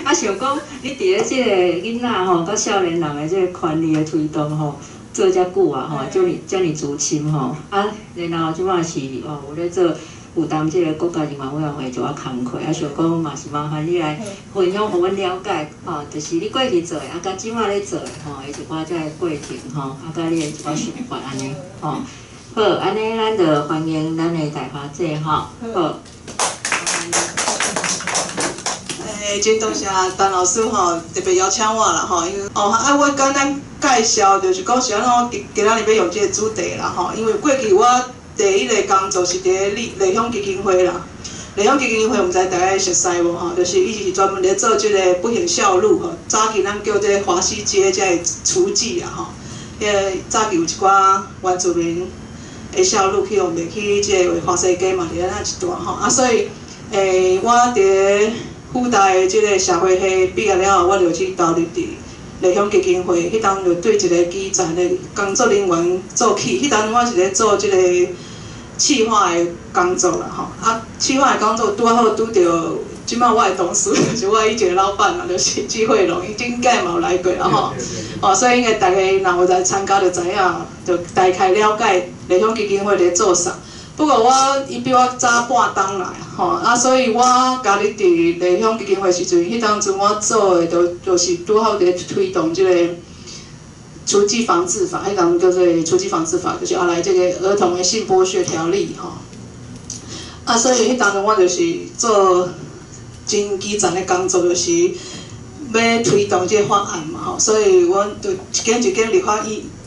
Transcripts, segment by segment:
啊，想讲你伫咧即个囡仔吼，甲少年人的即个权利的推动吼，做遮久啊吼，遮尔足深吼，啊，然后即摆是哦有咧做。 负担即个国家人权委员会就较工课，啊，想讲嘛是麻烦你来分享，互阮了解，吼，就是你过去做的，啊，甲即摆咧做的，吼，的一寡遮个过程，吼，啊，甲你的一寡想法安尼，吼，好，安尼咱就欢迎咱的大华姐，吼，好。真多谢陈老师吼，特别邀请我啦吼，因为我简单介绍就是讲是安怎，今仔日要用这个主题啦吼，因为过去我。 第一个工作是伫内乡基金会啦，内乡基金会，毋知大家熟悉无吼？就是伊是专门咧做即个不行孝路吼。早期咱叫这华西街这个厨妓啦吼，早期有一寡原住民的孝路去用袂去即个华西街嘛，伫咱一段吼。啊，所以我伫附带的即个社会系毕业了后，我就去投入伫。 内乡基金会，迄当就对一个基层的工作人员做起，迄当我是咧做即个企划的工作啦吼。啊，企划的工作拄好拄着，即摆我的同事就是我以前的老板嘛，就是季慧龙，伊顶届嘛有来过啦吼。哦，所以应该大家若有来参加，就知影，就大概了解内乡基金会咧做啥。 不过伊比我早半冬来，吼啊，所以我家己伫内乡基金会时阵，迄当阵我做的就是拄好伫推动即个雏妓防治法，迄当叫做雏妓防治法，就是后来这个儿童的性剥削条例，吼。啊，所以迄当阵我就是做真基层的工作，就是要推动这个法案嘛，吼，所以我就一间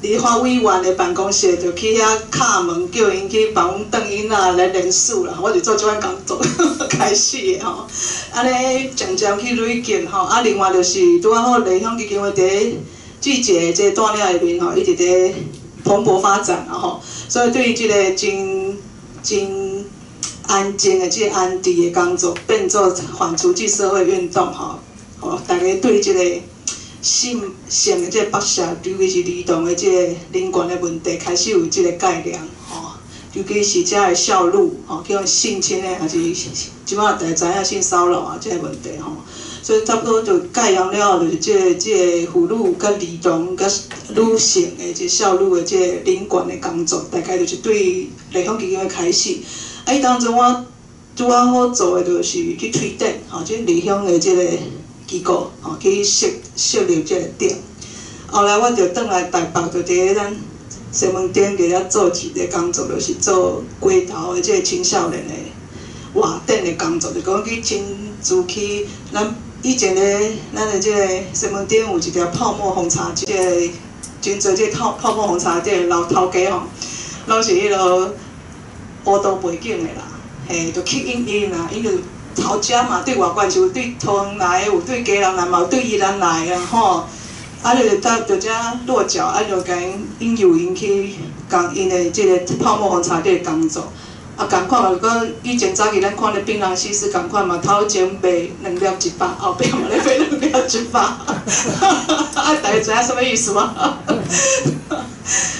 立法委员的办公室就去遐敲门，叫因去帮阮转囡仔来联署啦。我就做即款工作开始的吼，安尼渐渐去累积吼。啊，另外就是拄好内乡基金会伫季节这大领下面吼，一直伫蓬勃发展啦吼。所以对于即个真安静的即个安定的工作，变做反雏妓社会运动吼，大家对即个。 性的这个剥削，尤其是儿童的这个人权的问题，开始有这个概念吼。尤其是遮个孝女吼，叫性侵的，还是即摆大家知影性骚扰啊，这个问题吼。所以差不多就概念了后，就是这个妇女、甲儿童、甲女性的这孝女的这个人权的工作，大概就是对内乡基金会开始。啊，伊当中我拄啊好做的就是去推展吼，即内乡的这个。 机构吼去设立这个点，后来我就转来台北，就伫咱西门町伫遐做一个工作，就是做街头的这个青少年的活动的工作，就讲去亲自去咱以前咧，咱的这个西门町有一条泡沫红茶街，真侪这泡沫红茶店老头家吼，拢是迄落乌道背景的啦，嘿，就吸引啦，因为。 头家嘛，对外观是有对桃园来，有对嘉南来嘛，有对宜兰来啊吼。啊，就遮落脚，啊就甲因诱因去共因的即个泡沫红茶店工作。啊，共款嘛，佮以前早期咱看咧槟榔西施共款嘛，头前卖2粒100，后壁嘛咧卖2粒100。啊，大家知影什么意思吗？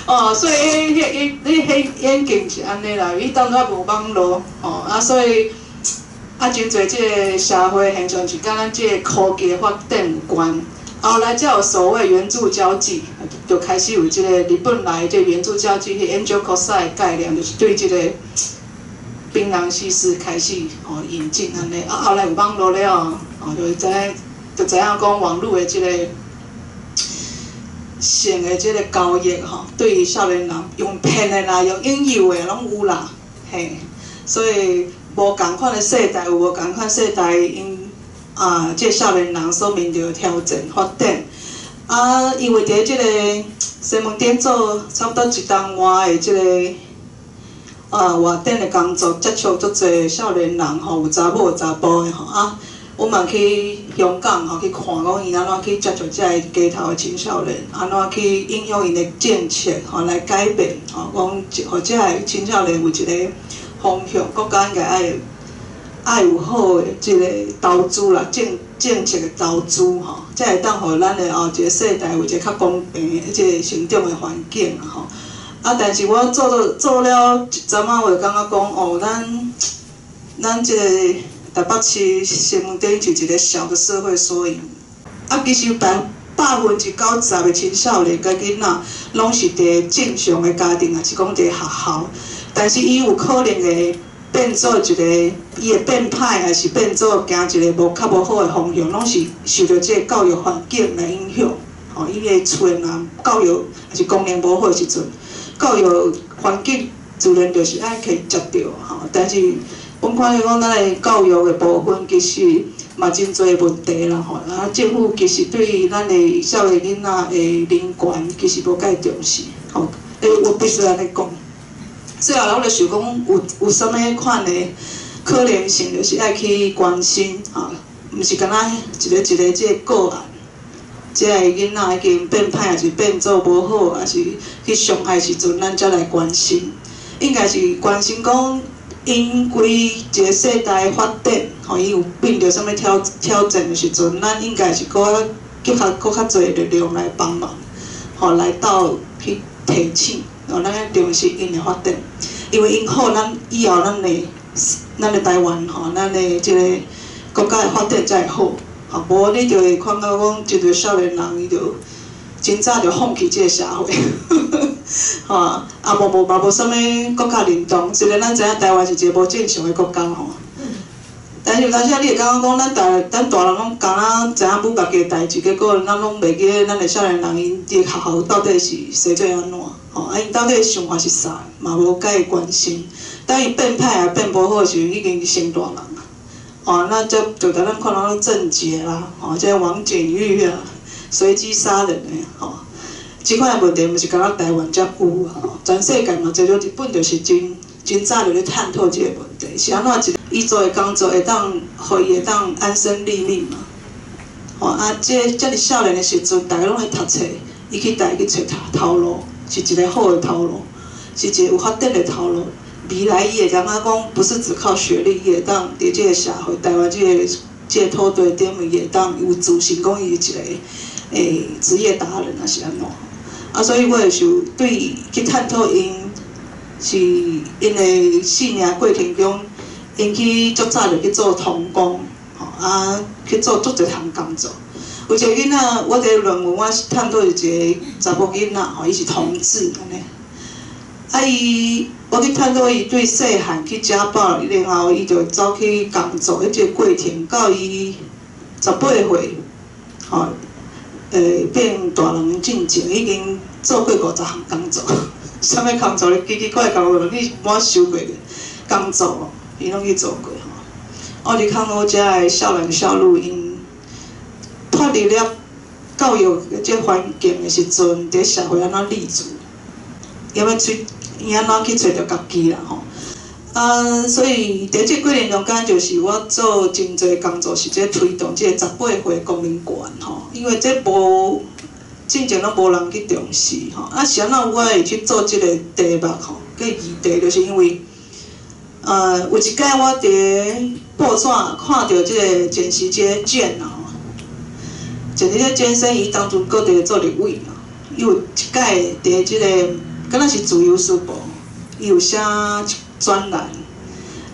哦，所以迄眼镜是安尼啦，伊当初无网络，哦啊，所以。 啊，真侪即个社会现象是甲咱即个科技发展有关。后来才有所谓援助交际，就开始有即个日本来即援助交际，迄 Angel Costa 的概念，就是对即个槟榔西施开始引进安尼。啊，后来有网络了，就知影讲网络的即个性的即个交易对于少年人用骗的啦，用引诱的拢有啦，嘿，所以。 无共款的世代，有无共款世代因即少年人所面对的挑战发展。啊，因为伫即个西门町做差不多1冬外的即个活动的工作，接触足侪少年人吼，有查某有查甫的吼啊。我嘛去香港吼去看讲因安怎去接触遮个街头的青少年，安怎去应用因的政策吼来改变吼，讲互遮个青少年有一个。 方向，国家应该爱有好的即个投资啦，政策的投资吼，才会当互咱的后一个世代有一个较公平的即个成长的环境啦吼。啊，但是我做了一阵仔，我就感觉讲哦，咱即个台北市新闻顶是一个小的社会缩影。啊，其实90%的青少年甲囡仔，拢是伫正常的家庭，也是讲伫学校，但是伊有可能会变做一个，伊会变歹，还是变做行一个较无好的方向，拢是受到这个教育环境来影响。吼，伊个厝诶人教育还是功能无好的时阵，教育环境自然就是爱去接着吼。但是阮看来讲，咱诶教育诶部分其实嘛真侪问题啦吼。啊，政府其实对咱诶少年囡仔诶人权其实无介重视吼。我必须安尼讲。最后，我就想讲有啥物款诶可能性，就是爱去关心吼，毋是干那一个即个个案。即个囡仔已经变歹，还是变做无好，还是去伤害时阵，咱才来关心。应该是关心讲，因规一个世代发展，吼，伊有面对啥物挑战的时阵，咱应该是结合较侪力量来帮忙，吼，来到去提醒，吼，咱要重视因的发展，因为因好，咱以后咱的台湾，吼，咱的即个国家的发展才会好。啊，无你就会看到讲，一个少年人伊就真早就放弃即个社会，吼，啊无啥物国家认同。虽然咱知影台湾是一个无正常的国家吼，但是有当时你会感觉讲，咱大人拢敢若知影母家己的代志，结果咱拢袂记咱的少年人因伫学校到底是生做安怎，吼，啊因到底想法是啥，嘛无介关心。等伊变歹也变无好的时候，已经是成大人。哦，那就甲咱看到郑捷啦，哦，即王景玉啊，随机杀人的，吼，即款的问题，毋是敢若台湾才有啊，全世界嘛，即种日本就是真早就咧探讨即个问题，是安怎伊做的工作会当，互伊会当安身立命嘛，吼啊，遮尔少年的时阵，大家拢咧读册，伊去带去找头路，是一个好的头路，是一个有发展的头路。未来伊会感觉讲，不是只靠学历，伊会当伫即个社会、台湾即个土地顶面，伊会当有自信，讲伊是一个职业达人啊是安怎？啊，所以我会想对去探讨因是因的生命过程中，因去足早就去做童工，吼啊去做足侪项工作。有一个囡仔，我伫论文我探讨一个查甫囡仔，吼，伊是同志安尼。啊，我去探讨伊对细汉去家暴，然后伊就走去工作，迄个过程到伊18岁，吼，变大人进前已经做过50项工作，啥物工作咧？奇奇怪怪工作，你无想过的工作哦，伊拢去做过吼。我伫看我遮的少男少女，因脱离了教育即环境的时阵，伫社会安怎立足，因为伊安怎去找着家己啦吼。啊，所以伫即过程中间，就是我做真侪工作，是即推动即个18岁公民权吼，因为这无之前拢无人去重视吼。啊，是安怎我会去做即个题目吼？个议题就是因为，有一摆我伫报纸看到即个简时杰健啊吼，简时杰健生伊当初搁伫做立委啊，伊有一摆伫即个。敢若是自由时报，伊有写专栏，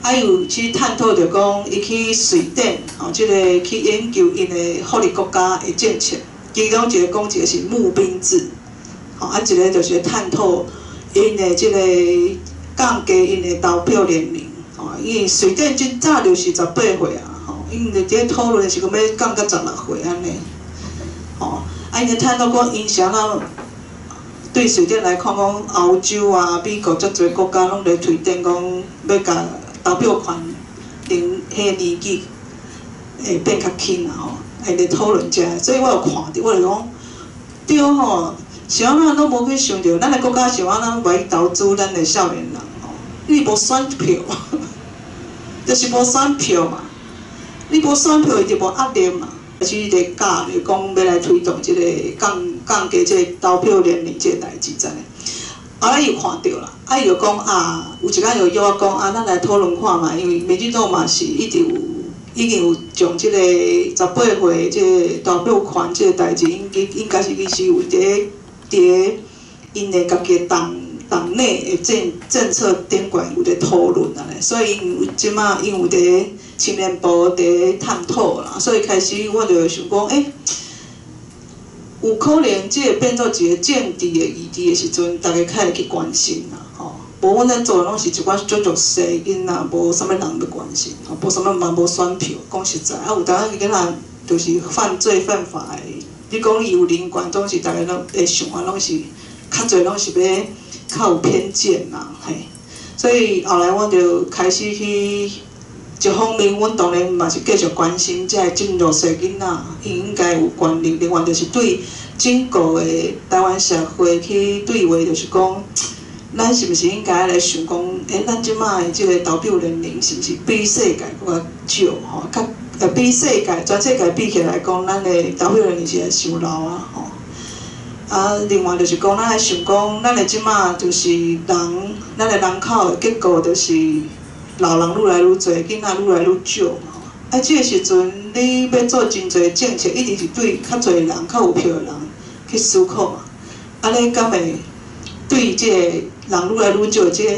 啊，有去探讨着讲，伊去瑞典，吼，即个去研究因的福利国家的政策。其中一个讲一个是募兵制，吼，啊，一个就是探讨因的即个降低因的投票年龄，吼，因为瑞典真早就是18岁啊，吼，因伫即讨论是讲要降到16岁安尼，吼，啊，因探讨讲因是安怎。对瑞典来看，讲欧洲啊、美国遮侪国家拢咧推动讲要甲投票权迄个年纪会变较轻啊吼，会咧讨论遮，所以我有看着，我就讲对吼，是安怎拢无去想着，咱的国家是安怎来投资咱的少年人吼？你无选票，就是无选票嘛，你无选票，伊就无压力嘛。是咧教咧讲要来推动即个降低即个投票年龄即个代志在。后来伊有看到啦，啊伊就讲啊，有一摆就约我讲啊，咱来讨论看嘛，因为民进党嘛是已经有将即个18岁即个投票权即个代志，应该是有伫因的家己的党内的政策顶悬有咧讨论啊咧，所以即马因有伫青年部伫探讨啦，所以开始我就想讲，有可能即个变做一个政治的议题的时阵，大家较会去关心啦，吼。无阮咧做拢是一寡足细囡仔，无啥物人要关心，吼，无啥物嘛无选票。讲实在，有当囡仔就是犯罪犯法的，你讲伊有人权，总是大家拢会想啊，拢是较侪拢是要较有偏见啦，嘿。所以后来我就开始去。一方面，阮当然嘛是继续关心这进入细囡仔，伊应该有权利。另外，就是对整个的台湾社会去对话，就是讲，咱是毋是应该来想讲，咱即摆的即个投票年龄是毋是比世界搁较少吼？比世界全世界比起来讲，咱的投票年龄是伤老啊吼。啊，另外就是讲，咱来想讲，咱的即摆就是人，咱的人口的结构就是。老人愈来愈多，囡仔愈来愈少嘛。即个时阵，你要做真侪政策，一定是对较侪人、较有票的人去思考嘛。你敢会对即个人愈来愈少，即个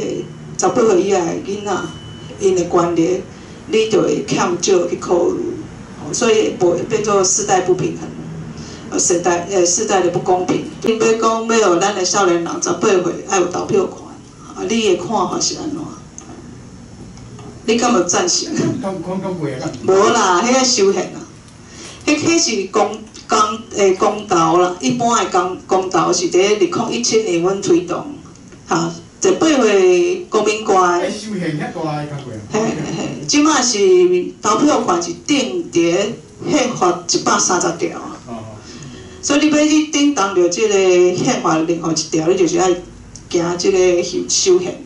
18岁以下的囡仔，因的权利，你就会欠少去考虑。所以会变做世代不平衡，世代的不公平。你要讲要互咱的少年人18岁爱有投票权，你的看法是安怎？你敢有赞成？无啦，迄个修宪啦，迄是公投啦，一般的公投是伫2017年阮推动，哈，18岁公民权。修宪遐大个嘿，即摆是投票权是定伫宪法130条啊。所以你要去顶动着即个宪法任何一条，你就是爱行即个修宪。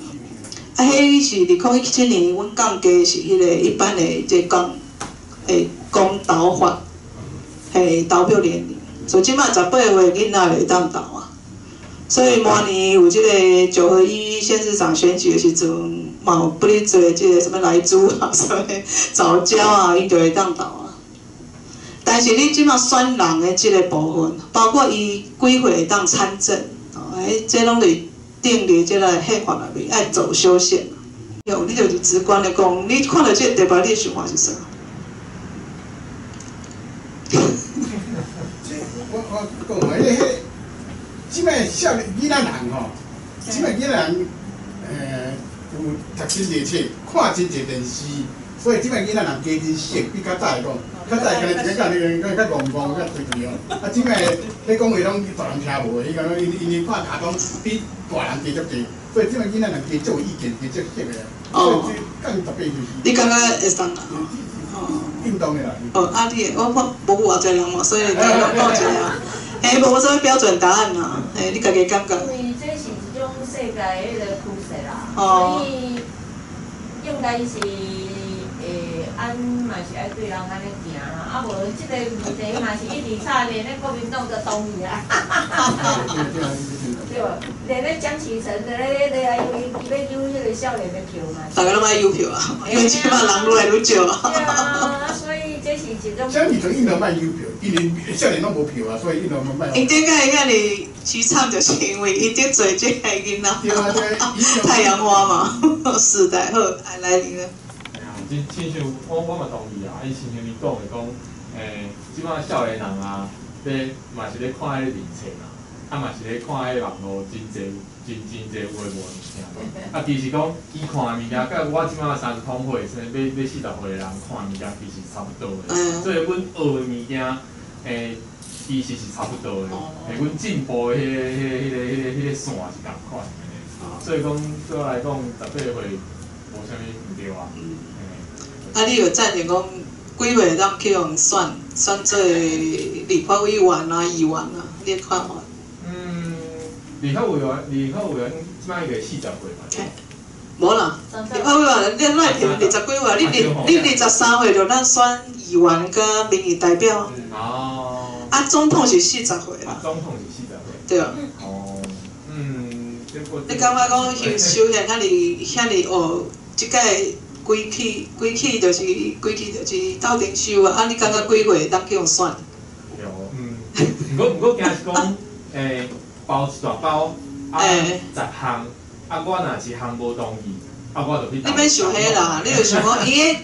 迄是2017年，阮降低是迄个一般的即公投法，投票年龄，所以即摆18岁囡仔会当投啊。所以明年有即个9合1县市长选举的时阵，嘛有不哩侪即个什么莱猪啊、什么藻礁啊，伊就会当投啊。但是你即摆选人的即个部分，包括伊几岁会当参政，这拢是。定伫即个宪法内面，爱走修宪。有，你就是直观的讲，你看到即个题目，你的想法是啥？我讲迄即摆少年囡仔人吼，即摆囡仔人有读真侪册，看真侪电视，所以即摆囡仔人加真熟，比较早来讲。较早干一个甲你较戆戆较随便哦。即摆你讲话拢大人听无，伊讲因看卡通比大人加足济，所以即摆囡仔人加足有意见，加足熟个。哦。降18岁。你感觉会当啊？运动的啦。你的我无偌侪人嘛，所以讲一下。无啥标准答案啦，你家己感觉。因为这是一种世界的迄个趋势啦，所以应该是。咱嘛是爱对人安尼行啦，啊无即个问题嘛是一直吵连咧国民党都同意啊，对无？连咧江启臣在咧要有迄个少年的票嘛。大家拢爱有票啊，因为即摆人愈来愈少啊。对啊，所以这是一种。江启臣因都卖有票，因为少年拢无票啊，所以因都无卖。因顶个遐尼凄惨，就是因为伊伫做即个囡仔。太阳花嘛，时代好，来你了。亲像我嘛同意啊，伊亲像你讲的讲，即摆少年人啊，嘛是咧看迄个面册啦，嘛是咧看迄个网络真侪有诶无物件。其实讲伊看物件，甲我即摆30通岁，甚至要40岁的人看物件，其实差不多诶。所以阮学诶物件，其实是差不多诶。阮进步诶迄个线是共款诶。所以讲对我来讲，18岁无啥物毋对啊。你有赞成讲几岁当去用选做立法委员啊、议员啊？你的看法？立法委员即摆个40岁嘛？无啦，立法委员你赖票20几岁，你23岁就咱选议员甲民意代表。总统是40岁啦。总统是40岁。对啊。你感觉讲修宪遐尼即届？规气就是斗阵收啊！你感觉几岁当去用选？不过惊是讲，包一大包， 10项，啊我若一项无同意，啊我就去。你免想迄啦，你就想讲伊个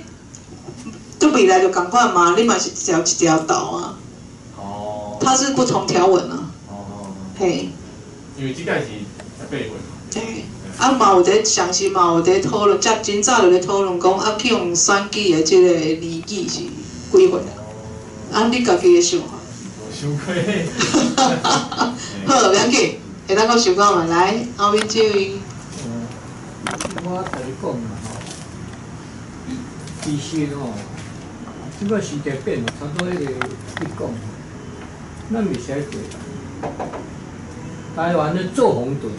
对未来就共款嘛，你嘛是一条道啊。哦。它是不同条文啊。哦。嘿。因为即届是18岁。嘿。啊嘛有伫详细嘛有伫讨论，真早就咧讨论讲啊去用选举的即个年纪是几岁啊？啊你家己的想法？想过。好，不要紧，下当我想讲嘛，来后面这位。我甲你讲嘛吼，其实吼，即摆时代变了，差不多迄个你讲，咱袂使做啦。台湾咧做红队，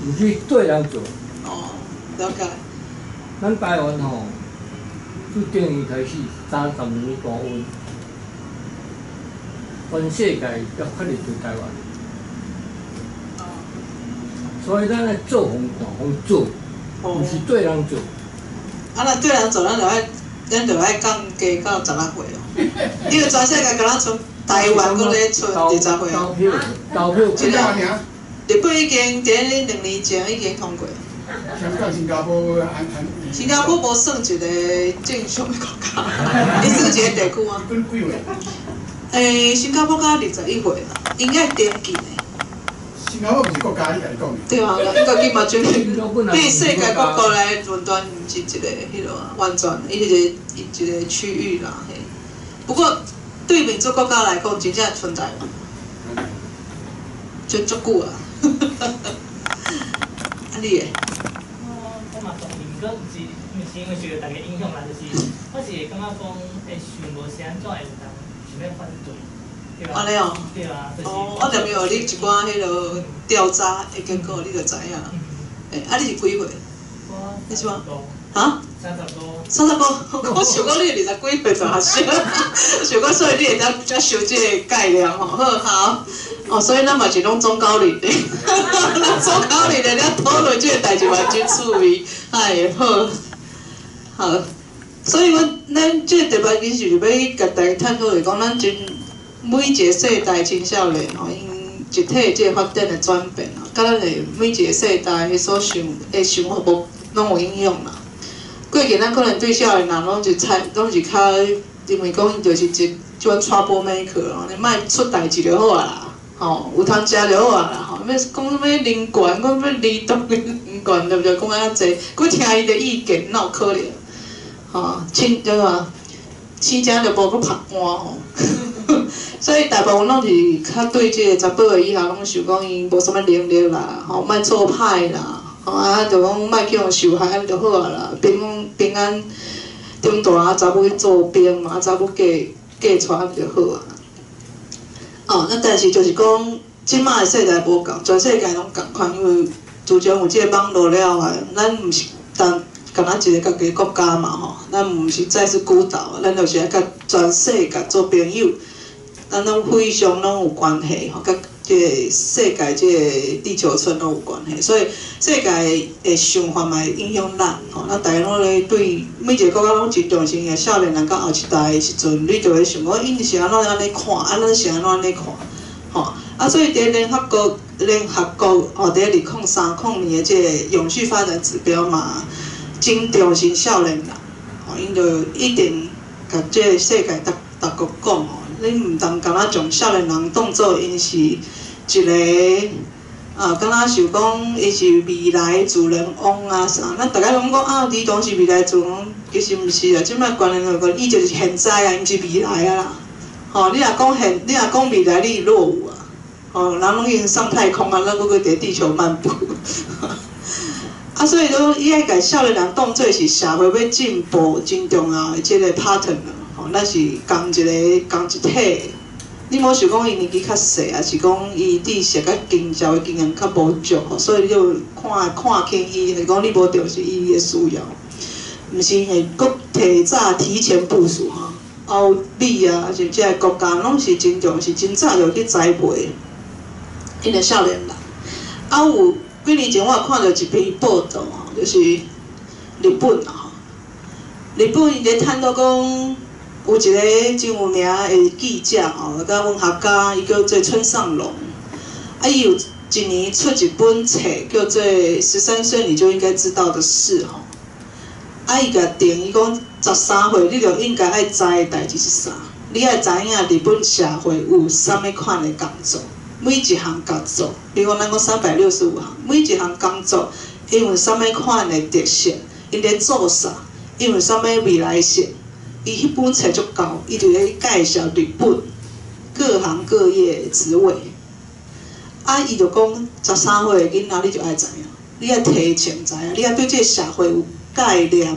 毋是对人做。哦，了解。咱台湾吼，自定义开始30年高温，全世界要确立对台湾。所以咱来做红做，毋是对人做。啊，若对人做，咱就爱降低到16岁哦。因为全世界敢若剩台湾搁咧剩20岁哦。投票，真个。日本已经伫2年前已经通过。香港、新加坡、新加坡无算一个正常的国家，伊算一个地区啊。本几岁？新加坡到21岁啦，应该登记的。新加坡不是国家，你家己讲的。对啊，那个金马军对世界各国来论断，毋是一个迄落啊，完全一个区域啦。嘿，不过对民族国家来讲，真正存在嘛，就足久啊。啊，你诶？我嘛同意，毋过毋是因为受到大家影响啦，就是我是会感觉讲，会想无是安怎会有人想要反对。安尼哦，对啊，就是。哦，我念有你一寡迄落调查的结果，你就知影。啊，你是几岁？你是吗？啊？30多。30多，我想讲你20几岁大学生，想讲所以你会当较熟即个概念吼。好，哦，所以咱嘛是拢中高龄的，中高龄的咱讨论即个代志嘛真趣味，哎，好，所以咱即个特别就是要甲大家探讨的讲，咱真。每一个世代青少年吼，因一体即个发展的转变吼，甲咱的每一个世代的所想法无拢有影响啦。过去咱可能对少年人拢是较，因为讲伊就是即款 trouble maker 咯，你莫出代志就好啊啦，吼，有通食就好啊啦，吼，要讲什物人权，讲要儿童人权，对不对？讲安遐济，佮听伊的意见，哪有可能？吼，对吧？生正就无佮拍换吼。所以大部分拢是较对即个18岁以下拢想讲伊无啥物能力啦，吼，莫做歹啦，吼啊，就讲莫去互受害就好啊啦，平安长大查某去做兵嘛，查某嫁娶就好啊。哦，那但是就是讲，即摆的世代无共，全世界拢共款，因为自从有即个网络了后，咱毋是单干咱一个家己国家嘛吼，咱毋是再是孤岛，咱就是爱甲全世界做朋友。咱拢非常拢有关系吼，甲即个世界即个地球村拢有关系，所以世界的想法嘛会影响咱吼。咱大家拢咧对每一个国家拢真重视个少年人到后一代的时阵，你就会想讲，因是安怎安尼看，咱是安怎安尼看，吼。啊，所以伫联合国吼，伫2030年的即个永续发展指标嘛，真重视少年人，吼，因就一定甲即个世界各国讲吼。你毋通敢若将少年人当作因是一个敢若想讲伊是未来主人翁啊啥，咱大家拢讲啊，儿童是未来主人翁，其实毋是啊，即摆观念就讲，伊就是现在啊，毋是未来啊啦。吼，你若讲未来，你是落伍啊。吼，人拢已经上太空啊，咱搁伫地球漫步。啊，所以讲伊爱甲少年人当作是社会要进步真重要的即个 partner。咱是共一体，你莫想讲伊年纪较细，还是讲伊知识甲社会经验较无足吼，所以你就看轻伊，是讲你无重视伊的需要，毋是会搁提前部署吼。欧美啊，还是即个国家拢是真重视，真早就去栽培因个少年人。啊，有几年前我有看到一篇报道吼，就是日本啊，日本伊咧探讨讲。有一个真有名的记者吼，甲文学家，伊叫做村上隆。啊，伊有一年出一本册，叫做《13岁你就应该知道的事》吼。啊，伊甲定伊讲13岁你就应该爱知的代志是啥？你爱知影日本社会有啥物款的工作，每一项工作，比如讲咱讲365项，每一项工作因为啥物款的特色，因咧做啥，因为啥物未来性。伊迄本册足够，伊就咧介绍日本各行各业的职位。啊，伊就讲13岁的囡仔你就爱知影，你爱提前知影，你爱对这个社会有概念。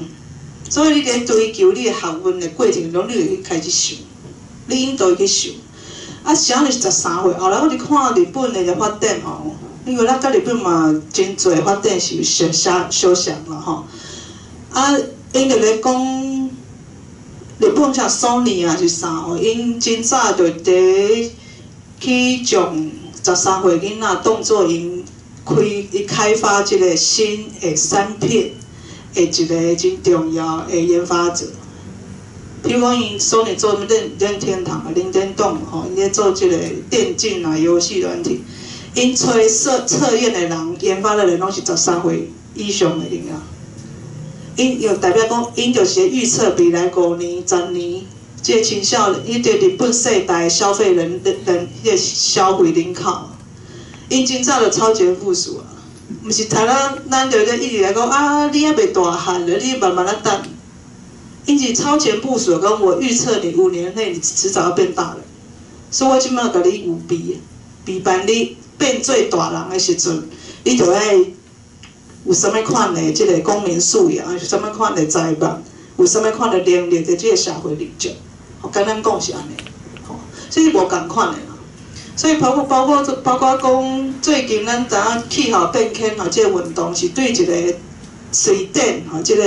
所以你咧追求你的学问的过程中，你就去开始想，你引导伊去想。啊，啥是13岁？后来我伫看日本的发展吼，因为咱甲日本嘛真侪发展是相像啦吼。啊，因就咧讲。日本像 Sony 啊是啥吼？因真早就伫去将13岁囡仔当作因开发一个新的产品的一个真重要的研发者。比如讲，因 Sony 做任天堂啊、任天堂吼，因咧做即个电竞啊、游戏软体，因测验的人、研发的人拢是13岁以上的囡仔。因就代表讲，因就是预测未来5年、10年，即个青少年，迄个日本世代消费迄个消费人口，因真早就超前部署啊！毋是台咱就咧一直来讲啊，你还未大汉了，你慢慢来等。因是超前部署，讲我预测你5年内你迟早要变大人，所以我即摆甲你有备办你变做大人的时阵，你就爱。有啥物款的即个公民素养，有啥物款的财望，有啥物款的能力，在即个社会立足，甲咱讲是安尼，所以无共款的啦。所以包括讲，最近咱知影气候变迁吼，即个运动是对一个瑞典吼，即个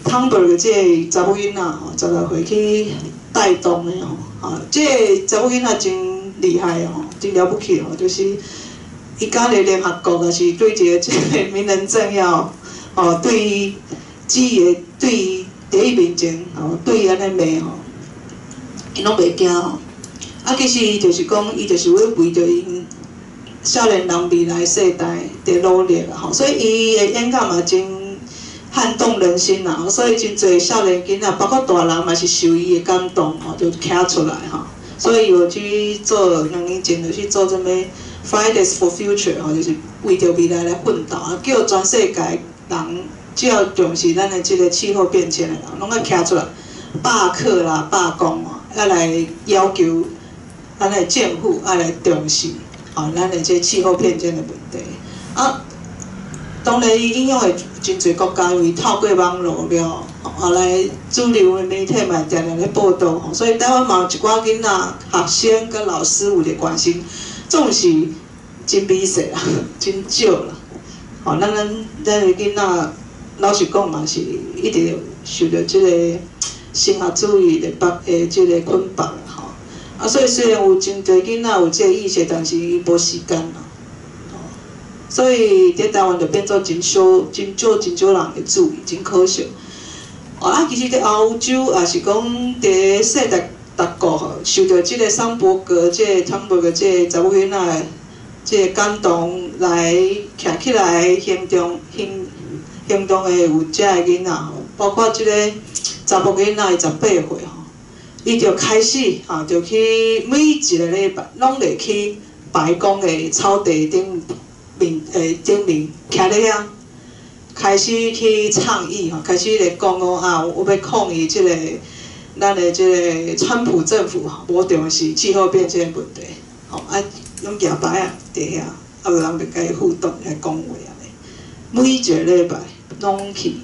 汤伯个即个查某囡仔吼，16岁去带动的吼，即个查某囡仔真厉害吼，真了不起吼，就是。伊甲咧联合国，也是对一个即个名人政要，对对第一面前，对安尼骂吼，伊拢袂惊吼。啊，其实伊就是讲，伊就是要为着因少年人未来世代伫努力啊吼，所以伊的演讲嘛真撼动人心啦，所以真侪少年囡仔，包括大人嘛是受伊的感动吼，就站出来吼。所以有去做2年前就去做这么。Fridays for Future 吼，就是为着未来来奋斗啊！叫全世界人只要重视咱的即个气候变迁的人，拢要站出来罢课啦、罢工哦，要来要求咱的政府要来重视哦，咱的即气候变迁的问题啊。当然，伊影响的真侪国家，因为透过网络了，后来主流的媒体嘛常常咧报道吼，所以台湾嘛有一寡囡仔、学生跟老师有咧关心。总是真美色啦，真少啦。吼，咱的囡仔，老实讲嘛是一直受到即个升学主义的即个捆绑啦吼。啊，所以虽然有真侪囡仔有即个意识，但是伊无时间啦。所以伫台湾就变做真少人会注意，真可惜。啊，其实伫欧洲也是讲伫世界。各国吼受到即个桑伯格、即个汤伯格、即个查某囡仔即个感动来徛起来行动的有遮个囡仔吼，包括即个查某囡仔18岁吼，伊就开始吼就去每一个礼拜拢会去白宫的草地顶面徛咧遐，开始去倡议吼，开始咧讲讲啊，我要抗议即个。咱的即个川普政府吼，无重视气候变迁问题，吼啊，拢举牌啊，伫遐，啊有人就甲伊互动来讲话安尼。每一个礼拜拢去，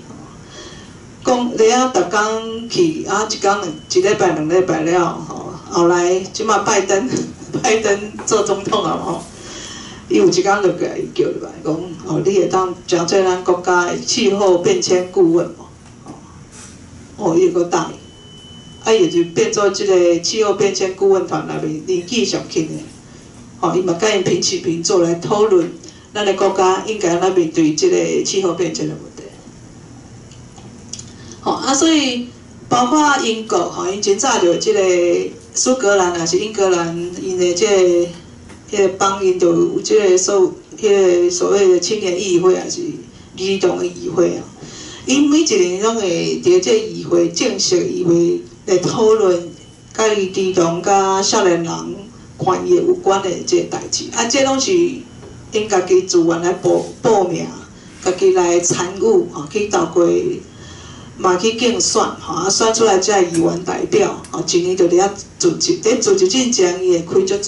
讲你啊，逐工去啊，一礼拜、2礼拜了，吼，后来即马拜登做总统啊，吼，伊有一工就甲伊叫入来，讲哦，你会当诚做咱国家的气候变迁顾问无？哦，伊个答应。啊，伊就变做即个气候变迁顾问团内面年纪上轻的，吼，伊嘛甲因平起平坐来讨论，咱的国家应该来面对即个气候变迁的问题。吼啊，所以包括英国吼，因真早就即个苏格兰也是英格兰，因的即个帮因就有即个所谓的青年议会还是儿童的议会啊。因每一年拢会伫即议会正式议会来讨论甲儿童甲少年人权益有关的即个代志。啊，这拢是因家己自愿来报名，家己来参与吼，去投过。嘛去竞选吼，啊选出来才议员代表吼，一年就伫遐组织。伫组织进前，伊会开足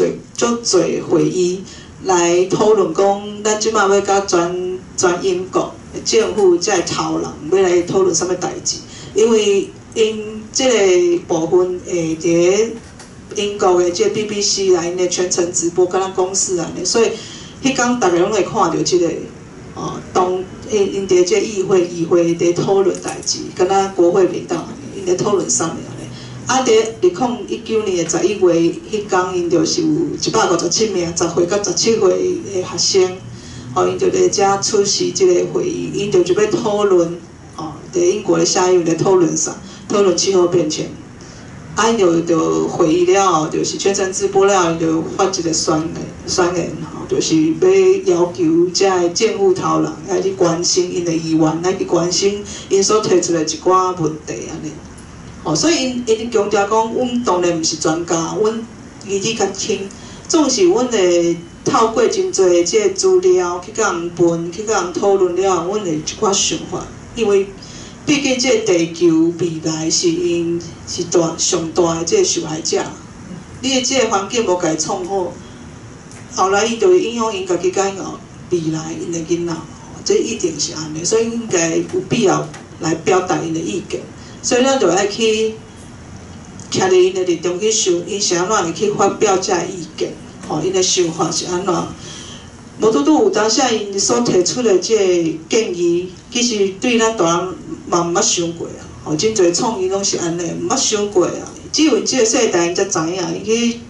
侪会议来讨论讲，咱即马要甲全英国政府才头人要来讨论啥物代志。因为因即个部分会伫英国的即个 BBC 啦，因的全程直播，敢若公视安尼，所以迄天大家拢会看到即个因伫即议会伫讨论代志，敢若国会频道因伫讨论啥物安尼。啊，伫2019年的11月迄天，因就是有157名10岁到17岁的学生，吼，因就伫遮出席即个会议，因就要讨论，吼，伫英国的下议院讨论啥？讨论气候变迁。啊，因就会议了后，就是全程直播了后，因就发一个宣言。就是要要求遮政府头人来去关心因的议员，来去关心因所提出的一寡问题安尼。哦，所以因强调讲，阮当然毋是专家，阮离你较轻，总是阮会透过真侪的即个资料去甲人分，去甲人讨论了后，阮的一寡想法。因为毕竟即个地球未来是因是上大的即个受害者，你的即个环境无家创好。后来伊就会影响因家己甲因未来因的囡仔，这一定是安尼，所以应该有必要来表达因的意见。所以咱就爱去徛伫因的立场去想，因是安怎会去发表这个意见，吼，因的想法是安怎。无拄有当下因所提出的这个建议，其实对咱大人嘛毋捌想过啊，吼，真侪创意拢是安尼，毋捌想过啊。只有因即个世代因才知影，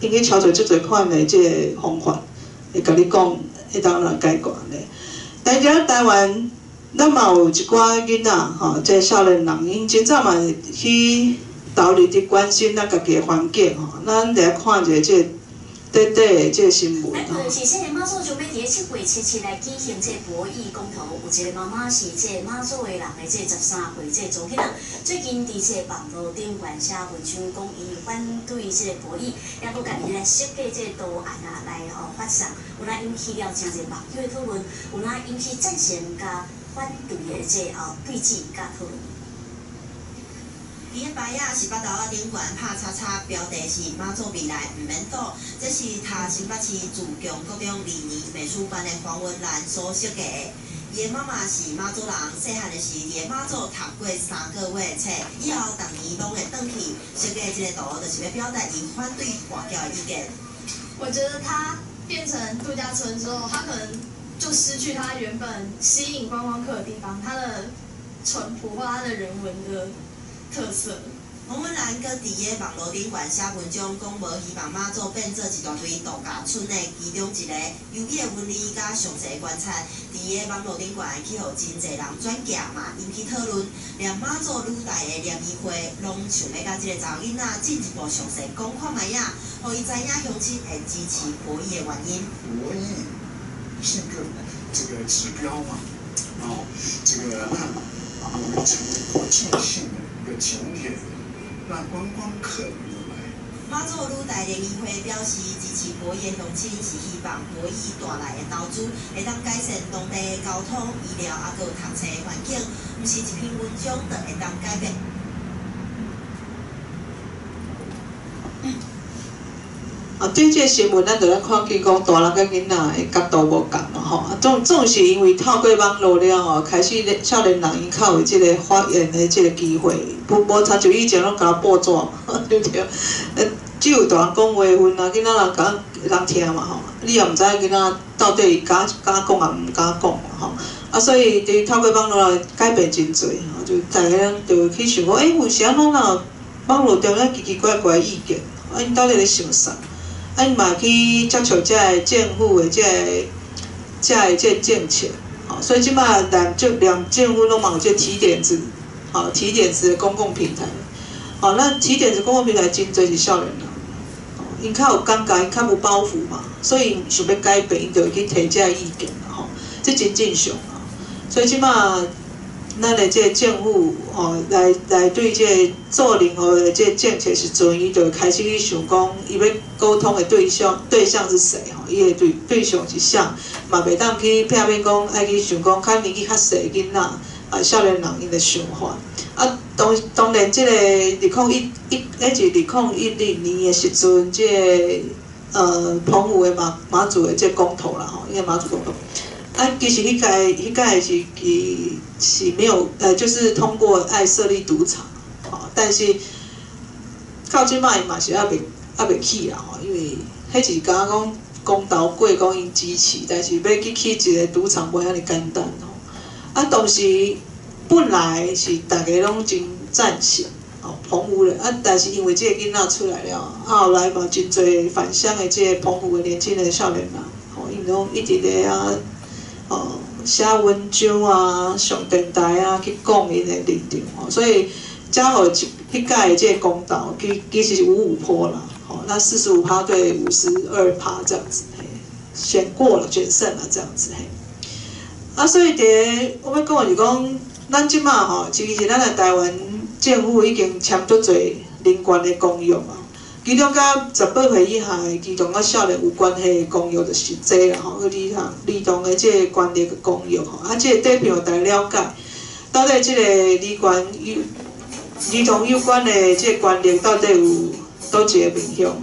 因去操作足侪款的即个方法，会甲你讲，会当来解决安尼。但是台湾，咱嘛有一寡囡仔吼，即个少年人，因真早嘛去投入去关心咱家己的环境吼。咱来看一下即个短的即个新闻吼。是即个妈祖准备伫7月7日来举行即个博弈公投，有一个妈妈是即个妈祖的人的即13岁即个查囡仔，最近伫即个网络顶悬写文章讲伊反对即个博弈，也佫家己来设计即个图案啊来发送，有哪引起了真侪网友的讨论，有哪引起赞成甲反对的即个对峙甲讨论。伊个牌仔是北投仔顶悬拍叉叉，标题是妈祖未来毋免赌。这是他新北市自强高中2年美术班的黄文兰所设计的。伊个妈妈是妈祖人，细汉的时伫个妈祖读过3个月的册，以后逐年拢会转去设计这个图，就是要表达伊反对外教的意见。我觉得它变成度假村之后，它可能就失去它原本吸引观光客的地方，它的淳朴或它的人文的特色。黄文兰搁伫个网络顶悬写文章，讲无希望妈祖变做一大堆度假村的其中一个。由伊的文理甲详细观察，伫个网络顶悬去互真侪人转寄嘛，引起讨论。连妈祖女大的联谊会，拢想要甲即个查某囡仔进一步详细讲看卖呀，互伊知影乡亲会支持博弈的原因。博弈是一个这个指标嘛，这个让我们成为国际性的一个景点。让观光客来。妈祖女大联谊会表示支持博弈的乡亲，是希望博弈带来的投资会当改善当地的交通、医疗，还有读册的环境，毋是一篇文章就会当改变。对这个新闻，咱就来看见讲大人甲囡仔的角度无共嘛吼。总是因为透过网络了后，开始少年人因较有即个发言的即个机会，无参像以前拢甲报纸嘛，对不对？只有大人讲话份啊，囡仔人听嘛吼。你也毋知囡仔到底敢讲啊，毋敢讲嘛吼。啊，所以伫透过网络改变真侪吼，就大家就去想讲，有时啊，咱若网络中咧奇奇怪怪意见，因到底咧想啥？因嘛去接触遮个政府的遮个政策，吼，所以即摆两政府拢嘛有这提点子，吼，提点子的公共平台，吼，咱提点子公共平台真侪是少年人，因较有感觉，因较无包袱嘛，所以因想要改变，因就会去提这意见啦吼，这真正常啊。所以即马咱的这政府吼来对这做任何的这政策时阵，伊就开始去想讲，伊要沟通的对象是谁吼？伊的对象是啥？嘛袂当去片面讲，爱去想讲较年纪较细的囡仔啊，少年人因的想法。啊，当然，即个2011年的时阵，即个澎湖的马祖的即公投啦吼，因为马祖公投，啊，其实迄届是没有就是通过爱设立赌场，吼，但是到即摆嘛是袂起啦吼，因为迄是敢讲公投过讲因支持，但是要去起一个赌场无遐尼简单吼，啊，当时。本来是大家拢真赞成，哦，澎湖的啊，但是因为这个囡仔出来了，啊，后来嘛真侪返乡的这个澎湖的年轻的少年人，吼，因拢一直咧啊，写文章啊，上电台啊去讲因的立场，吼，所以才互迄届的这个公投，其实是55%啦，吼，那45%对52%这样子，嘿，选过了，决胜了这样子，嘿，啊，所以我要讲的是讲。咱即马吼，其实咱的台湾政府已经签足侪人权的公约啊，其中甲18岁以下的儿童甲少年有关系的公约就是这啦吼，儿童的这个权利的公约吼，啊，这个底片大家了解，到底这个儿童有关的这个权利到底有倒一个面向？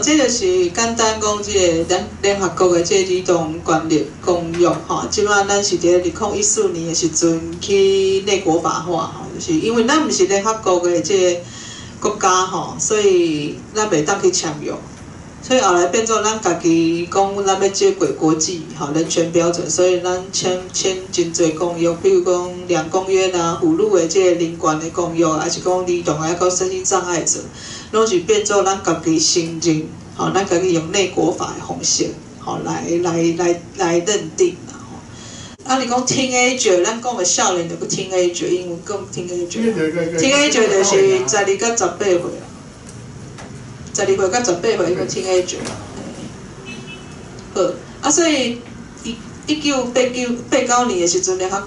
这就是简单讲，这个咱联合国的这儿童权利公约吼，即摆咱是伫2014年的时阵去内国法化吼，就是因为咱毋是联合国的这个国家吼，所以咱袂当去签约，所以后来变做咱家己讲，咱要接轨国际吼人权标准，所以咱签真侪公约，比如讲2公约啦、妇女的这个人权的公约，还是讲儿童还有身心障碍者。拢是变做咱家己承认，吼，咱家己用内国法的方式，吼，来认定啦，吼。啊，你讲 teenager， 咱讲的少年就叫 teenager， 英文讲 teenager，teenager 就是12到18岁啦，12岁到18岁迄个 teenager。好，啊，所以1989年的时阵，联合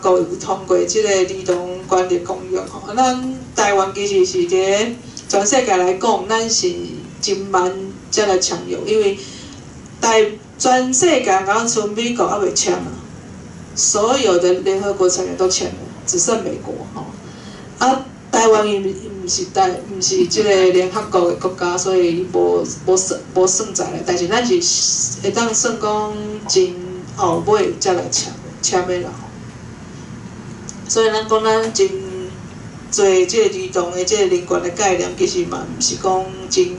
国有通过即个儿童权利公约，吼，咱台湾其实是伫全世界来讲，咱是真慢才来签约，因为全世界敢剩美国还未签啊，所有的联合国成员都签了，只剩美国吼。啊，台湾伊毋是即个联合国的国家，所以无算在咧。但是咱是会当算讲真后尾才来签的啦吼。所以咱讲咱真。做即个儿童的即个人权的概念，其实嘛毋是讲真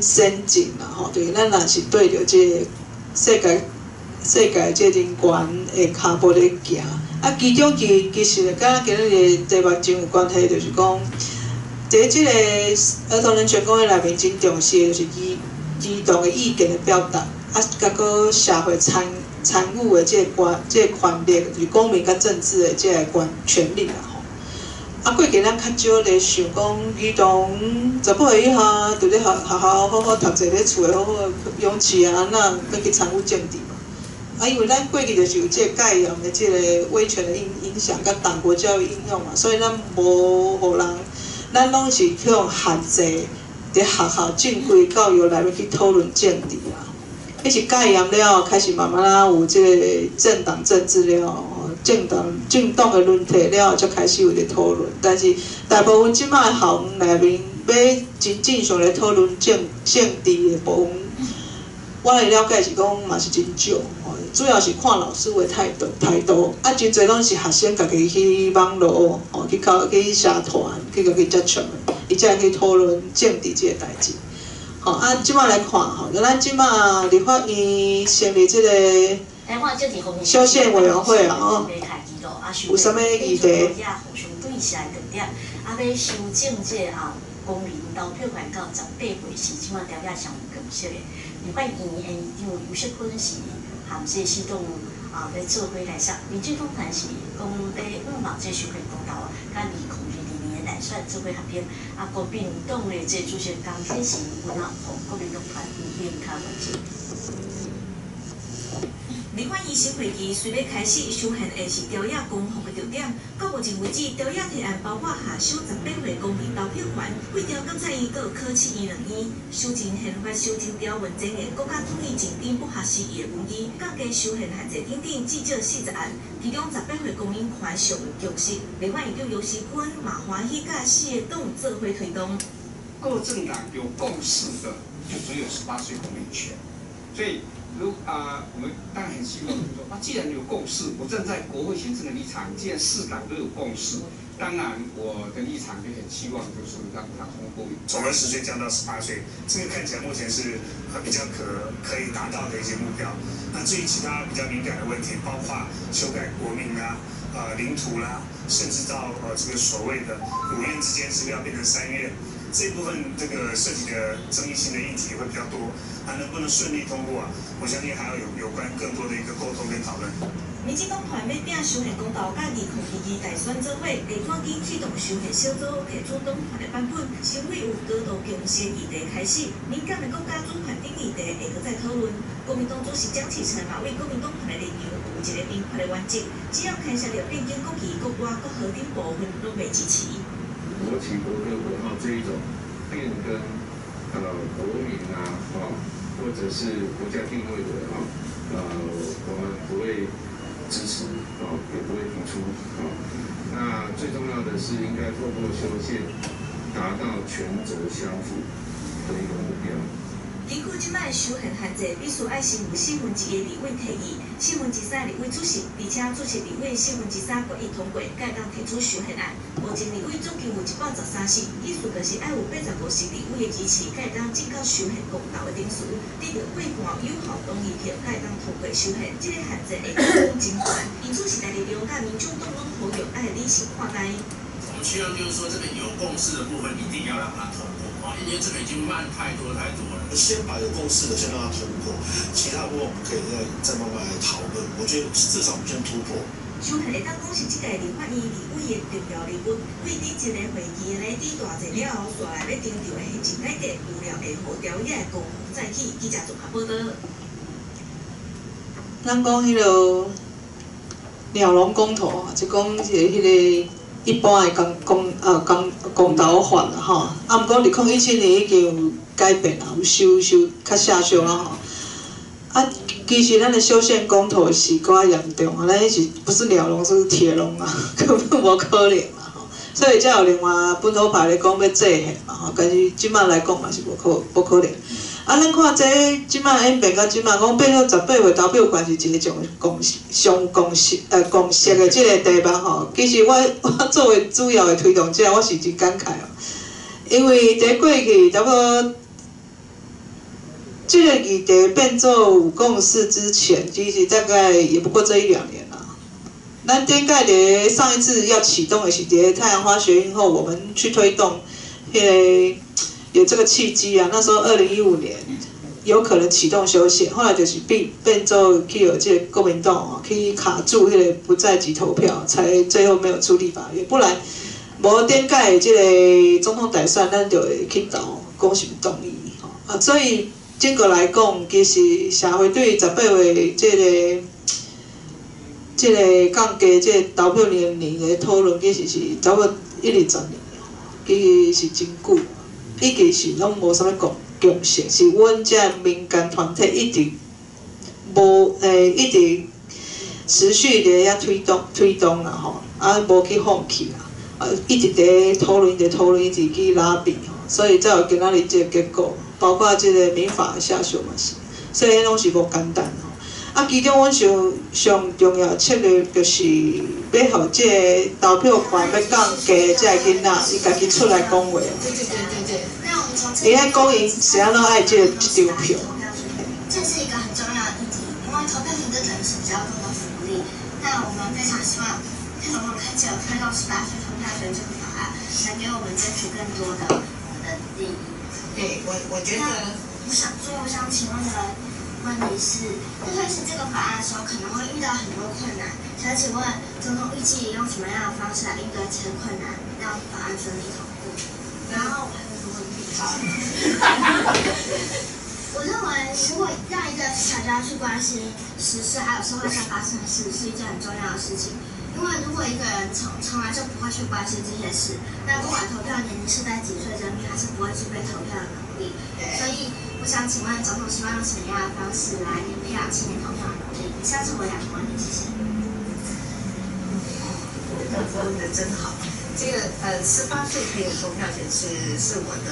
先进啦吼，就是咱若是对着即个世界即个人权的骹步咧行，啊，其中其实甲今日的题目真有关系，就是讲，伫即个儿童人权公约内面真重视的就是儿童的意见的表达，啊，甲个社会参参与的这个权利，就是公民甲政治的这个权利啦吼。啊，过去咱较少咧想讲，儿童10八岁以下，就咧学校好好读册，咧厝诶好好养饲啊，那搁去参与政治嘛。啊，因为咱过去就是有这个戒严的这个威权的影响，甲党国教育应用嘛，所以咱无互人，咱拢是去用限制，伫学校正规教育内面去讨论政治啊。迄是戒严了后，开始慢慢啊有这个政党政治了，政党的轮替了后，才开始有咧讨论。但是大部分即摆的校园内面，要真正常咧讨论政治的部分，我的了解是讲嘛是真少。主要是看老师的态度，啊，真侪拢是学生家己去网络，去社团，去家己接触，伊才会去讨论政治这个代志。啊，即摆来看咱即摆立法院成立这个修宪委员会啊，有啥物议题？啊，要修正这公民投票权到18岁是即摆条约上有共识的。立法院院长游锡坤是含这系统要做伙来说，民主党团是讲要5毛这修宪公投甲2022年的大选做伙合并。啊，国民党的这主席江启臣阮也互国民党团意见较关注。立法议事会议虽要开始修宪的是条约公布的重点，到目前为止，条约提案包括下修18岁公民投票权，规条监察院搁考试院2年，修正宪法修正条文前言，国家统一前顶不合时宜的文字，降低修宪限制等等至少40案，其中18岁公民权尚未共识。立法院长游锡坤嘛欢喜甲4个党做伙推动。各政党有共识的，就只有18岁公民权，所以。我们当然很希望就是说，既然有共识，我站在国会行政的立场，既然4党都有共识，当然我的立场就很希望就是让它通过。从20岁降到18岁，这个看起来目前是比较可以达到的一些目标。那至于其他比较敏感的问题，包括修改国民啦、领土啦，甚至到这个所谓的5院之间是不是要变成3院？这一部分这个涉及的争议性的议题会比较多，能不能顺利通过啊？我相信还要有关更多的一个沟通跟讨论。民进党团要拼修宪公投，甲2022大选做伙，会赶紧启动修宪小组提出党团的版本，先为有高度共识议题开始，敏感的国家主权等议题会搁再讨论。国民党主席江启臣嘛为国民党团的立场有一个明确的原则，只要牵涉到变更国旗、国歌、国和等部分，拢袂支持。国旗、国歌、国号这一种变更，国民啊，或者是国家定位的我们不会支持，也不会提出，那最重要的是应该透过修宪，达到权责相符的一个目标。根据即摆修宪限制，必须爱先有1/4的立委提议，3/4立委主席，而且主席立委3/4决议通过，才当提出修宪案。目前立委总共有113席，意思就是爱有85席立委的支持，才当进到修宪公投的定数，得到过半有效同意票，才当通过修宪。这个限制会影响真悬，因此是大力量甲民众党拢呼吁爱理性看待。我们希望就是说，这个有共识的部分一定要让它通过啊，因为这个已经慢太多了。先把有共识的先让它通过，其他部分我们可以再慢慢来讨论。我觉得至少我们先突破。修宪会当讲是即个立法院立委的重要人物，为顶一个会期来滴大阵了后，煞来要定调的行政改革，预料会互条约的公布再起。记者综合报道。咱讲迄个鸟笼公投啊，就讲是迄个一般的公投法啦吼。啊，毋过2017年已经有改变啦，有修较下修啦吼。啊，其实咱的修宪公投是搁较严重啊，咱迄是不是鸟笼，是铁笼啊，根本无可能啦吼。所以才有另外本土派咧讲要制宪嘛吼，但是即摆来讲嘛是无可能。啊，咱看这即摆演变到即摆，讲变做18岁投票权是一个上共识的即个题目吼。其实我作为主要的推动者，我是真感慨哦，因为在过去差不多这个议题变做有共识之前，其实大概也不过这1-2年啦。咱顶盖伫上一次要启动的是伫太阳花学运后，我们去推动，有这个契机啊。那时候2015年，有可能启动修宪，后来就是变做去有这个国民党哦，去卡住迄个不在籍投票，才最后没有出立法院，不然无顶届的这个总统大选，咱就会去投公行动议吼啊，所以整个来讲，其实社会对18岁这个降低这个投票年龄的讨论，其实是差不多1年10年，其实是真久，已经是拢无啥物共识，是阮这民间团体一直一直持续伫遐推动啦吼，啊无去放弃啦，一直伫讨论，一直去拉比吼，所以才有今仔日这个结果，包括这个民法的下修嘛是，所以拢是无简单吼。啊，其中阮上重要策略就是要互这个投票权要降低，这个囡仔伊家己出来讲话。伊爱讲因是安怎爱这张票。这是一个很重要的议题，因为投票权对人是比较多的福利。那我们非常希望蔡总统开启有推动18岁投票权这个法案，来给我们争取更多的我们的利益。对，我觉得。我想请问的问题是，在推行这个法案的时候，可能会遇到很多困难。想请问总统预计用什么样的方式来应对这些困难，让法案顺利通过？然后我还有一个问题。我认为，如果让一个小家去关心时事还有社会上发生的事，是一件很重要的事情。因为如果一个人从来就不会去关心这些事，那不管投票年龄是在几岁，人民还是不会具备投票的能力。所以，我想请问总统希望用什么样的方式来培养青年投票的能力？以上是我2个问题，谢谢。问的真好。这个18岁可以投票权是我的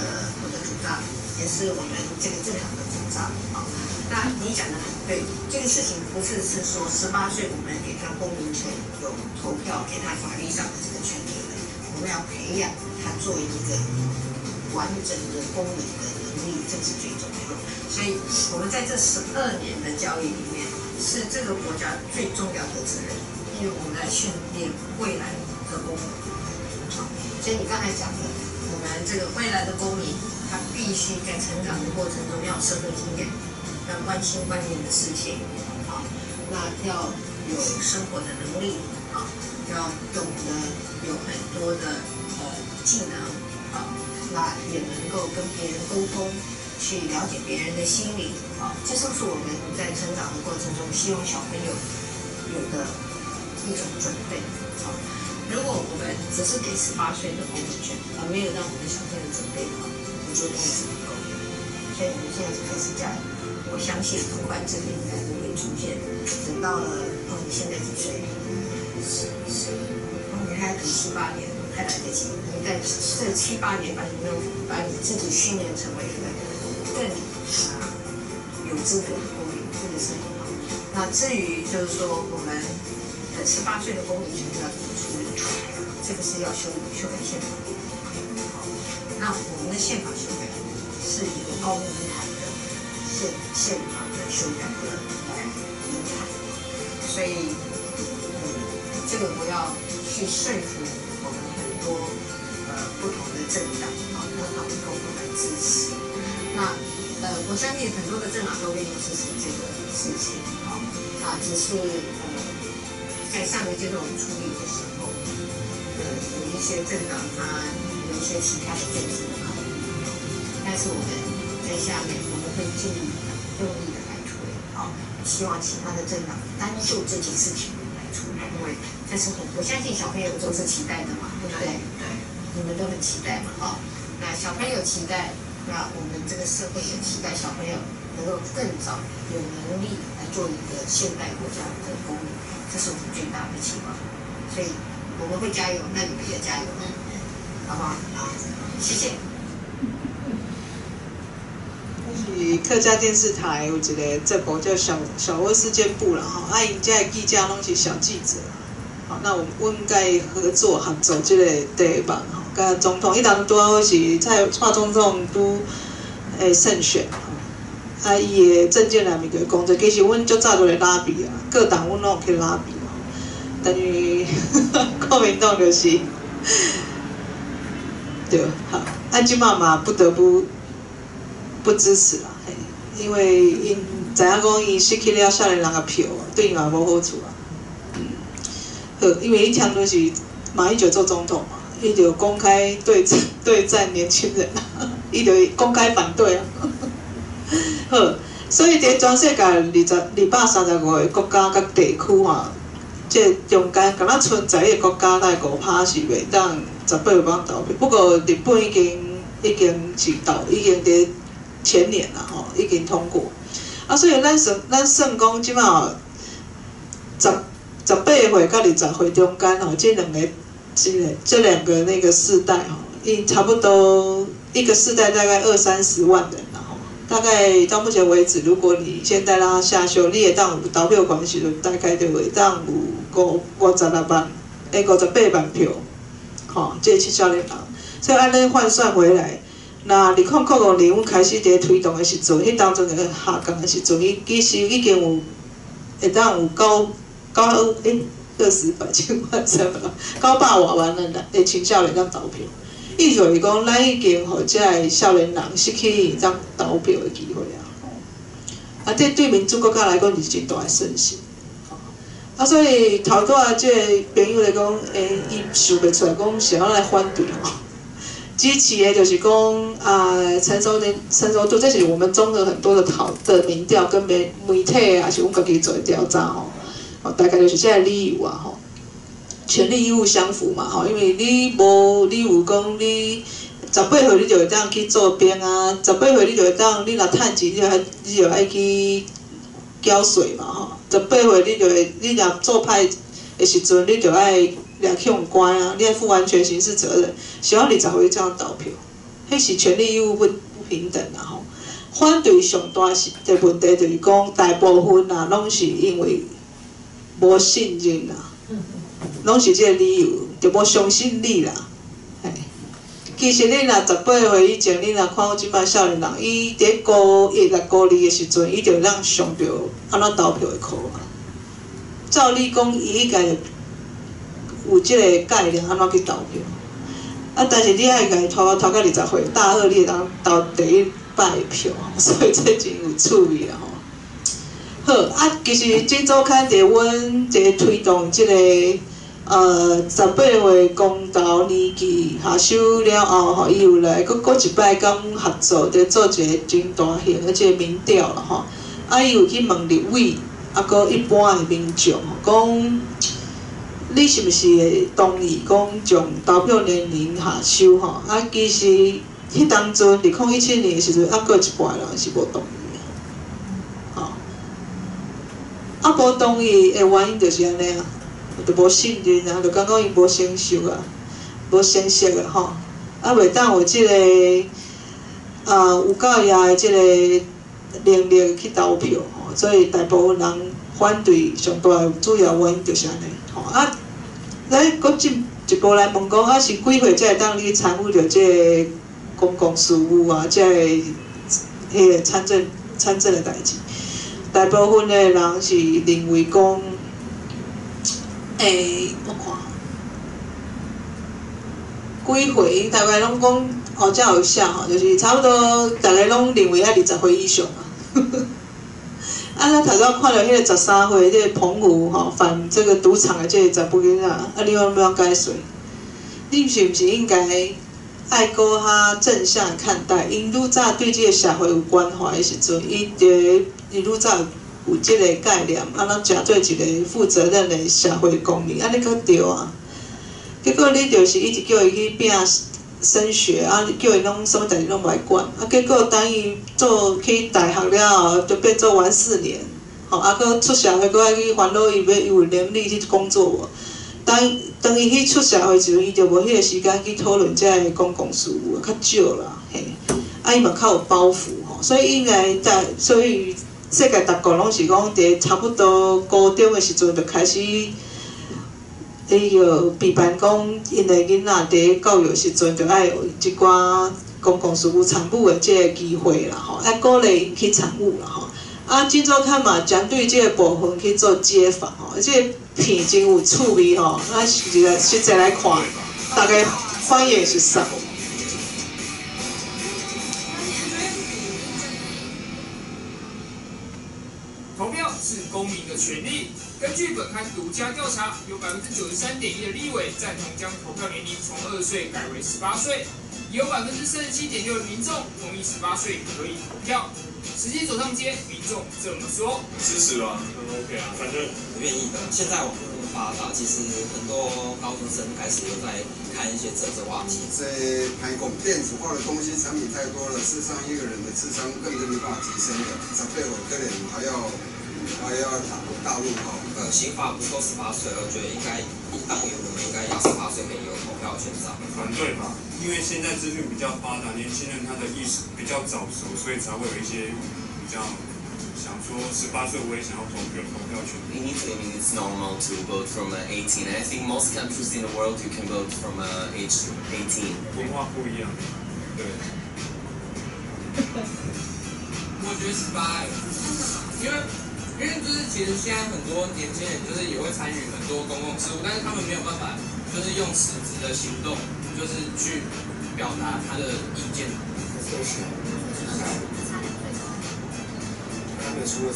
主张，也是我们这个政党的主张啊。那你讲的很对，这个事情不是说18岁我们给他公民权有投票，给他法律上的这个权利了，我们要培养他作为一个完整的公民的能力，这是最重要的。所以我们在这12年的教育里面，是这个国家最重要的责任，因为我们来训练未来的公民。所以你刚才讲的，我们这个未来的公民，他必须在成长的过程中要有社会经验，要关心关键的事情，啊，那要有生活的能力，啊，要懂得有很多的技能，啊，那也能够跟别人沟通，去了解别人的心理，啊，这都是我们在成长的过程中希望小朋友有的一种准备，啊。如果我们只是给18岁的公民权，而没有让我们的小朋友准备好，我觉得是不够的。所以我们现在就开始加油。我相信很快这个应该不会出现。等到了，你现在几岁？你还要读7、8年，还来得及。你在这7、8年把你自己训练成为一个更有资格的公民，这个是很好。那至于就是说我们18岁的公民权要怎么处理？这个是要修改宪法。那我们的宪法修改是一个高门槛的宪法的修改的门槛，所以这个我要去说服我们很多不同的政党啊，让他们共同来支持。那我相信很多的政党都愿意支持这个事情啊，只是在上个阶段我们处理的时候，有一些政党它有一些其他的政治的考虑，但是我们在下面我们会尽力用力的来推，希望其他的政党单就这件事情来处理，因为这是我相信小朋友都是期待的嘛，对不对？对，你们都很期待嘛，那小朋友期待，那我们这个社会也期待小朋友能够更早有能力来做一个现代国家的公民。这是我们最大的期望，所以我们会加油，那你们也加油，好不好？好，谢谢。是客家电视台有一个节目叫小窝事件部啦，吼，啊，因遮的记者拢是小记者，好，那阮甲合作这个题目，吼，甲总统，伊当拄好是蔡总统拄胜选，啊，伊的政见内面就讲者，其实阮足早就来拉比啊，各党阮拢有去拉比，等于国民党就是对，好，即马嘛不得不支持啦，嘿，因为因知影讲伊失去了少年人的票，对伊嘛无好处啊。好，因为伊听都是马英九做总统嘛，伊就公开对战年轻人，伊就公开反对啊。好，所以伫全世界235个国家甲地区吼，即中间敢若剩11个国家大概5%是袂当18个邦投票，不过日本已经伫前年啦吼，已经通过。啊，所以咱算讲即马18岁甲20岁中间吼，这两个那个世代吼，因差不多一个世代大概20-30万人啦吼。大概到目前为止，如果你现在让他下修，你会当有投票权时阵，大概就会当有56万，58万票，吼，这是少年人。所以安尼换算回来，那2005年阮开始伫推动的时阵，迄当阵个下降的时阵，伊其实已经有会当有20百千万900多万人的青少年当投票。意思就是讲，咱已经互遮个少年人失去当投票的机会啊！啊，这对民主国家来讲是真大的损失。啊，所以头拄仔即个朋友来讲，伊想袂出来讲是要来反对吼。支持的就是讲成熟度，这是我们综合很多的民调跟媒体啊，是阮家己做的调查吼，大概就是这个理由啊吼。权利义务相符嘛吼，因为你有讲你18岁你就会当去做兵啊，18岁你就会当你若趁钱你就爱去缴税嘛吼，18岁你若做歹的时阵你就爱掠去用关啊，你爱负完全刑事责任，是要20岁才能投票，迄是权利义务不平等啦吼。反对上大的问题就是讲，大部分啊拢是因为无信任啦。拢是这个理由，就无相信你啦。其实你若18岁以前，你若看即摆少年人，伊伫高一、高二的时阵，伊就让上着安怎投票的课啊。照理讲，伊应该有即个概念，安怎去投票。啊，但是你爱甲伊拖到20岁，大二你会当投第一摆的票，所以这真有趣味啦吼。好啊，其实今周刊伫阮即推动即个18岁公投年纪下修了后吼，伊有来搁一摆甲阮合作，伫做一个真大型的即个民调啦吼。啊，伊有去问立委，啊，搁一般的民众讲，你是毋是会同意讲将投票年龄下修吼？啊，其实迄当阵2017年的时阵，啊，搁一半人是无同意。啊，无同意的原因就是安尼啊，就无信任啊，就感觉伊无成熟啊，无成熟啊吼，啊袂当有即个有教育的即个能力去投票吼，所以大部分人反对上大的主要原因就是安尼吼。啊，咱搁进一步来问讲，是几岁才会当你参与着即个公共事务啊，即个迄个参政的代志？大部分的人是认为讲，我看几岁，大概拢讲才有写吼，就是差不多大概拢认为爱20岁以上啊。啊，咱头先看到迄个13岁，这个澎湖吼反这个赌场的这个查甫囡仔，啊，你要解释？你是毋是应该爱搁较正向看待？因愈早对这个社会有关怀的时阵，伊愈早有即个概念，安怎成做一个负责任的社会公民，安尼较对啊。结果你就是一直叫伊去拼升学，啊，叫伊拢什么代志拢袂管，啊，结果等伊去大学了后，就变做玩4年，吼，啊，搁出社会，搁爱去烦恼伊有能力去工作无？当伊去出社会时阵，伊就无迄个时间去讨论遮个公共事务，较少啦，嘿。啊，伊嘛较有包袱吼，所以应该所以世界各国拢是讲，伫差不多高中的时阵就开始，避办讲，因的囡仔伫教育时阵就爱有一寡公共事务参与的即个机会啦吼，爱鼓励因去参与啦吼。啊，今周刊嘛，针对即个部分去做街访吼，即个片真有趣味吼，咱实在来看，大概反应是啥？投票是公民的权利。根据本刊独家调查，有93.1%的立委赞同将投票年龄从2岁改为18岁，也有37.6%的民众同意18岁可以投票。实际走上街，民众这么说：支持啊，很 OK 啊，反正愿意的。现在网络那么发达，其实很多高中生开始有在看一些这话题。这排拱电子化的东西产品太多了，事实上一个人的智商根本没办法提升的，长辈我可能还要大陆哈。刑法不够18岁，我觉得应该当年我们应该要18岁可以有投票权上。反对吧，因为现在资讯比较发达，年轻人他的意识比较早熟，所以才会有一些比较想说18岁我也想要投票权。In Italy, it's normal to vote from 18, and I think most countries in the world you can vote from age 18. 文化不一样，对。我觉得18，因为就是其实现在很多年轻人就是也会参与很多公共事务，但是他们没有办法就是用实质的行动，就是去表达他的意见。他们除了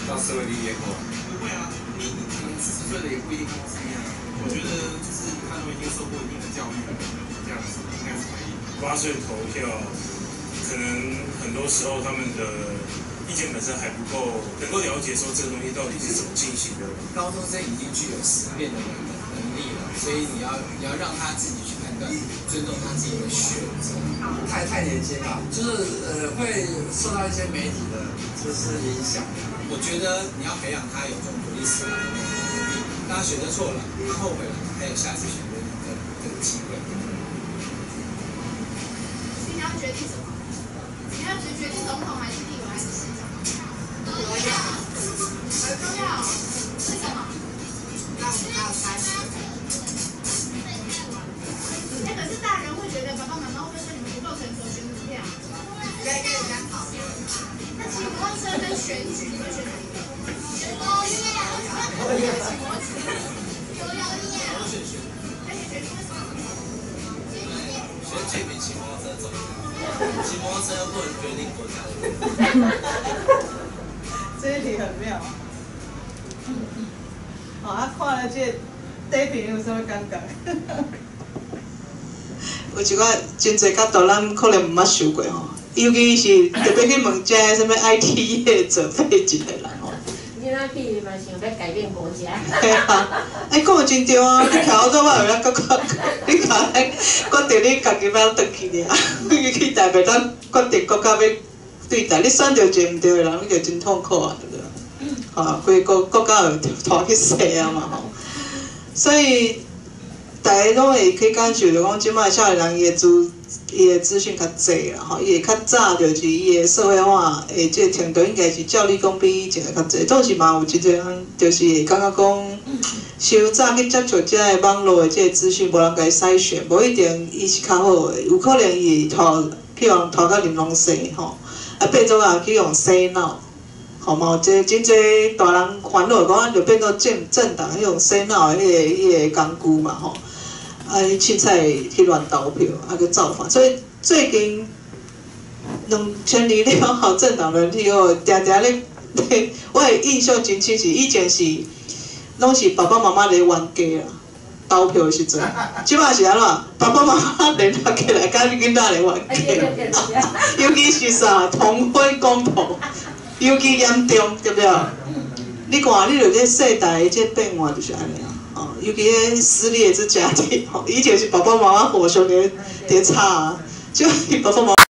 到社会历练后，不会啊，你可能40岁的也不一定跟我是一样。我觉得就是他们已经受过一定的教育了，这样子应该是可以。8岁投票，可能很多时候他们的意见本身还不够，能够了解说这个东西到底是怎么进行的。高中生已经具有思辨的能力了，所以你要让他自己去判断，尊重他自己的选择。太年轻了，就是会受到一些媒体的就是影响。我觉得你要培养他有这种独立思考的能力，当他选择错了，他后悔了，还有下次选择的机会。你要决定什么？你要决定总统还是立委还是市长？都要，都要。为什么？让猜。可是大人会觉得爸爸妈妈会不会说你们不够成熟，选不票？该跟人家讨论。那骑摩托车跟选举，你会选哪一个？选国业。骑摩托车。我选选。那你选为什么？选举比骑摩托车重要。骑摩托车不能决定国家的。这一题很妙。哦，看了这底片有啥物感觉？有一寡真侪角度，咱可能毋捌想过吼，尤其是特别去问这什么 IT 业做背景的人吼。你那屁嘛想要改变国家？嘿啊，讲得真对啊！你徛好多摆有咱感觉，你徛咱决定你家己要转去尔，你去台北咱决定国家要对待，你选到一个毋对的人，你就真痛苦啊，对不对？吼，规个国家就拖去死啊嘛吼，所以。大家拢会去感受着讲，即摆少年人伊的资讯较济啦，吼，伊会较早就是伊的社会化的即个程度，应该是照理讲比以前会较济。总是嘛有一个人，就是会感觉讲，伤早去接触即个网络的即个资讯，无人甲伊筛选，无一定伊是较好的，有可能伊譬如拖到啉拢西吼，啊变做也去用洗脑。吼嘛，有真侪大人烦恼，讲就变做政党迄种洗脑的迄个工具嘛吼，啊，凊彩去乱投票，啊，去造反。所以最近2020了后，政党轮替后，常常咧，我的印象真深是以前是拢是爸爸妈妈咧冤家啦，投票的时阵，即摆是安怎？爸爸妈妈联合起来，甲囡仔咧冤家，尤其是啥同婚公投。尤其严重，对不对？你看，你就这世代的这变化就是安尼啊，哦，尤其迄撕裂之家庭，吼，以前是爸爸妈妈互相咧吵啊，就爸爸妈妈。